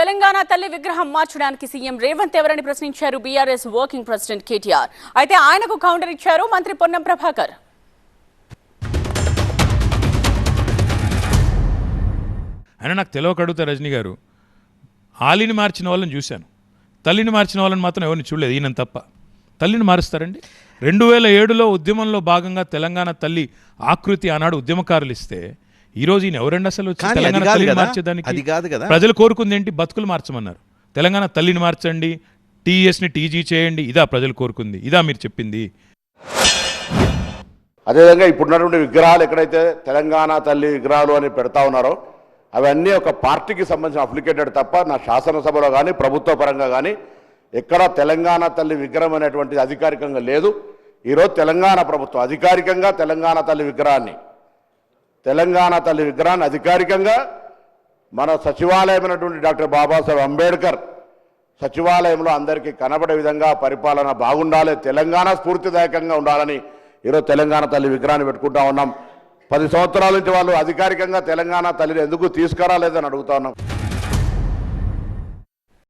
తెలంగాణ తల్లి విగ్రహం మార్చడానికి సీఎం రేవంత్ ఎవరని ప్రశ్నించారు బీఆర్ఎస్ వర్కింగ్ ప్రెసిడెంట్ కేటీఆర్. అయితే ఆయనకు కౌంటర్ ఇచ్చారు మంత్రి పొన్నం ప్రభాకర్. ఆయన నాకు తెలియకడుగుతా రజనీ గారు, ఆలిని మార్చిన వాళ్ళని చూశాను, తల్లిని మార్చిన వాళ్ళని మాత్రం ఎవరిని చూడలేదు. ఈయన తప్ప తల్లిని మారుస్తారండి? 2007లో ఉద్యమంలో భాగంగా తెలంగాణ తల్లి ఆకృతి ఆనాడు ఉద్యమకారులు ఇస్తే ఈరోజు ఈయన ఎవరండి అసలు తెలంగాణ తల్లిని మార్చేదానికి? ప్రజలు కోరుకుంది ఏంటి? బతుకులు మార్చమన్నారు. తెలంగాణ తల్లిని మార్చండి, టీఎస్ని టీజీ చేయండి, ఇదా ప్రజలు కోరుకుంది? ఇదా మీరు చెప్పింది? అదేవిధంగా ఇప్పుడున్నటువంటి విగ్రహాలు ఎక్కడైతే తెలంగాణ తల్లి విగ్రహాలు అని పెడతా ఉన్నారో అవన్నీ ఒక పార్టీకి సంబంధించిన అప్లికేటెడ్ తప్ప నా శాసనసభలో కానీ ప్రభుత్వ పరంగా కానీ ఎక్కడ తెలంగాణ తల్లి విగ్రహం అనేటువంటిది అధికారికంగా లేదు. ఈరోజు తెలంగాణ ప్రభుత్వం అధికారికంగా తెలంగాణ తల్లి విగ్రహాన్ని అధికారికంగా మన సచివాలయమైనటువంటి డాక్టర్ బాబాసాహెబ్ అంబేద్కర్ సచివాలయంలో అందరికీ కనబడే విధంగా పరిపాలన బాగుండాలి, తెలంగాణ స్ఫూర్తిదాయకంగా ఉండాలని ఈరోజు తెలంగాణ తల్లి విగ్రహాన్ని పెట్టుకుంటా ఉన్నాం. 10 సంవత్సరాల నుంచి వాళ్ళు అధికారికంగా తెలంగాణ తల్లిని ఎందుకు తీసుకురాలేదని అడుగుతా ఉన్నాం.